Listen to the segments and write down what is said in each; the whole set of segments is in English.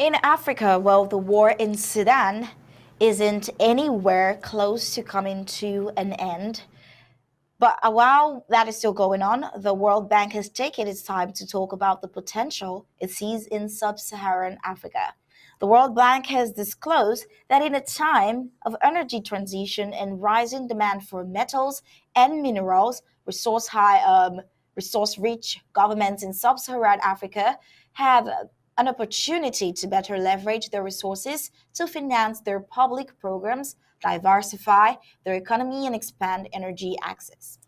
In Africa, well, the war in Sudan isn't anywhere close to coming to an end. But while that is still going on, the World Bank has taken its time to talk about the potential it sees in sub Saharan Africa. The World Bank has disclosed that in a time of energy transition and rising demand for metals and minerals, resource rich governments in sub Saharan Africa have an opportunity to better leverage their resources to finance their public programs, diversify their economy, and expand energy access.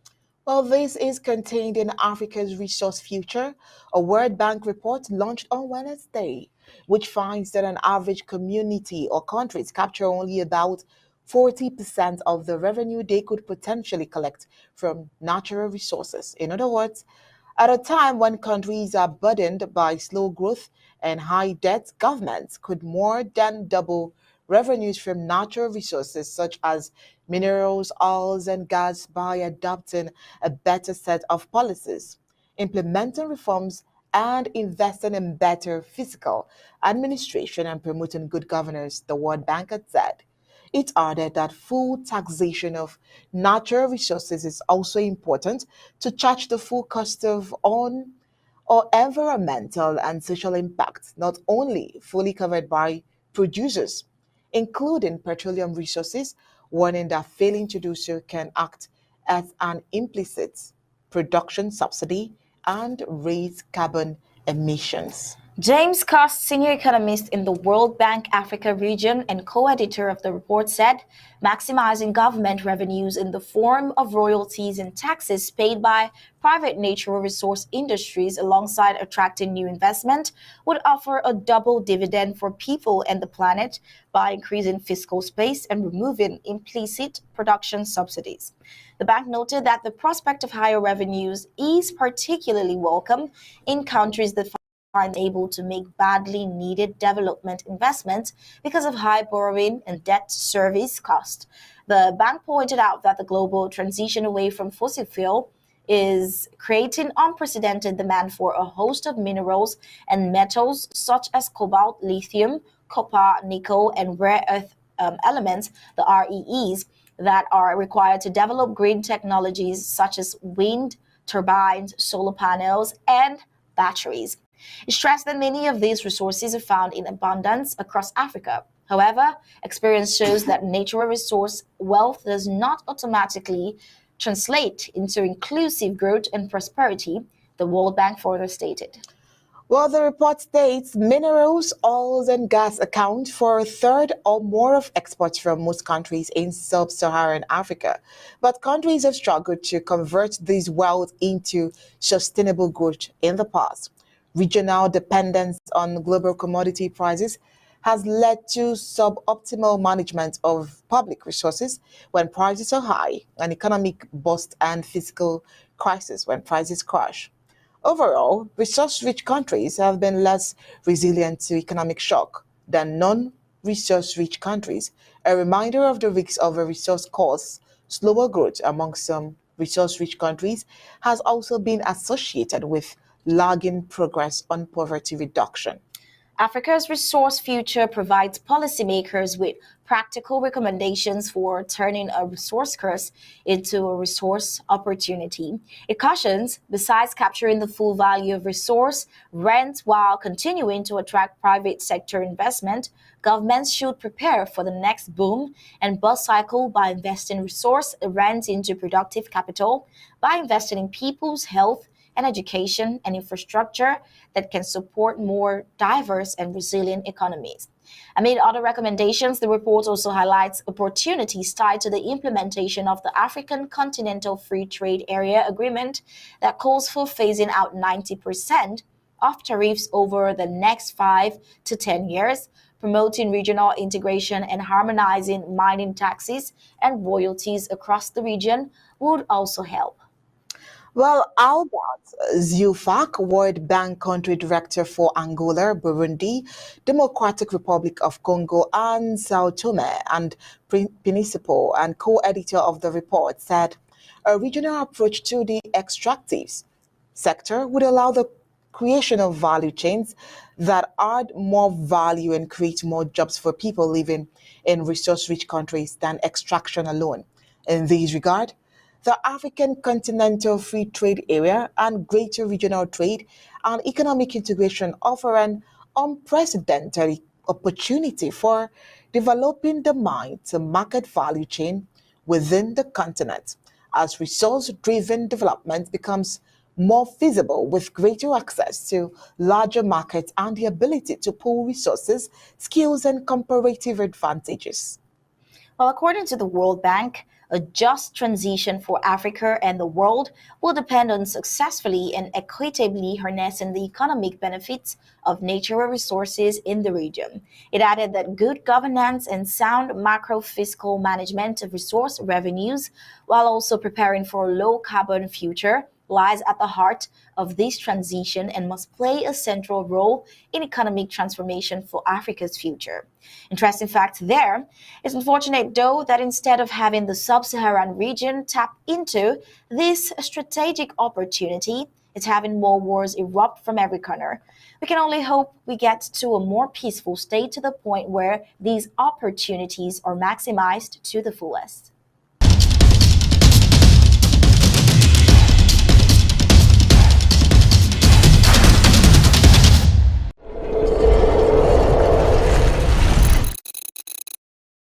Well, this is contained in Africa's Resource Future, a World Bank report launched on Wednesday, which finds that an average community or countries capture only about 40% of the revenue they could potentially collect from natural resources. In other words, at a time when countries are burdened by slow growth and high debt, governments could more than double revenues from natural resources such as minerals, oils, and gas by adopting a better set of policies, implementing reforms, and investing in better fiscal administration and promoting good governance, the World Bank had said. It added that full taxation of natural resources is also important to charge the full cost of on or environmental and social impacts, not only fully covered by producers, including petroleum resources, warning that failing to do so can act as an implicit production subsidy and raise carbon emissions. James Cost, senior economist in the World Bank Africa region and co-editor of the report, said maximizing government revenues in the form of royalties and taxes paid by private natural resource industries alongside attracting new investment would offer a double dividend for people and the planet by increasing fiscal space and removing implicit production subsidies. The bank noted that the prospect of higher revenues is particularly welcome in countries that find able to make badly needed development investments because of high borrowing and debt service cost. The bank pointed out that the global transition away from fossil fuel is creating unprecedented demand for a host of minerals and metals such as cobalt, lithium, copper, nickel, and rare earth elements, the REEs, that are required to develop green technologies such as wind turbines, solar panels, and batteries. It stressed that many of these resources are found in abundance across Africa. However, experience shows that natural resource wealth does not automatically translate into inclusive growth and prosperity, the World Bank further stated. Well, the report states minerals, oils, and gas account for a third or more of exports from most countries in sub-Saharan Africa. But countries have struggled to convert this wealth into sustainable growth in the past. Regional dependence on global commodity prices has led to suboptimal management of public resources when prices are high, an economic bust, and fiscal crisis when prices crash. Overall, resource-rich countries have been less resilient to economic shock than non-resource-rich countries, a reminder of the risks of a resource cost. Slower growth among some resource-rich countries has also been associated with lagging progress on poverty reduction. Africa's Resource Future provides policymakers with practical recommendations for turning a resource curse into a resource opportunity. It cautions, besides capturing the full value of resource rent while continuing to attract private sector investment, governments should prepare for the next boom and bust cycle by investing resource rent into productive capital, by investing in people's health and education and infrastructure that can support more diverse and resilient economies. Amid other recommendations, the report also highlights opportunities tied to the implementation of the African Continental Free Trade Area Agreement that calls for phasing out 90% of tariffs over the next 5 to 10 years, promoting regional integration and harmonizing mining taxes and royalties across the region would also help. Well, Albert Zufak, World Bank Country Director for Angola, Burundi, Democratic Republic of Congo, and Sao Tome and Principe, and co-editor of the report, said a regional approach to the extractives sector would allow the creation of value chains that add more value and create more jobs for people living in resource-rich countries than extraction alone. In this regard, the African Continental Free Trade Area and greater regional trade and economic integration offer an unprecedented opportunity for developing the mind to market value chain within the continent as resource-driven development becomes more feasible with greater access to larger markets and the ability to pool resources, skills, and comparative advantages. Well, according to the World Bank, a just transition for Africa and the world will depend on successfully and equitably harnessing the economic benefits of natural resources in the region. It added that good governance and sound macro fiscal management of resource revenues, while also preparing for a low carbon future, lies at the heart of this transition and must play a central role in economic transformation for Africa's future. Interesting fact there. It's unfortunate, though, that instead of having the sub-Saharan region tap into this strategic opportunity, it's having more wars erupt from every corner. We can only hope we get to a more peaceful state to the point where these opportunities are maximized to the fullest.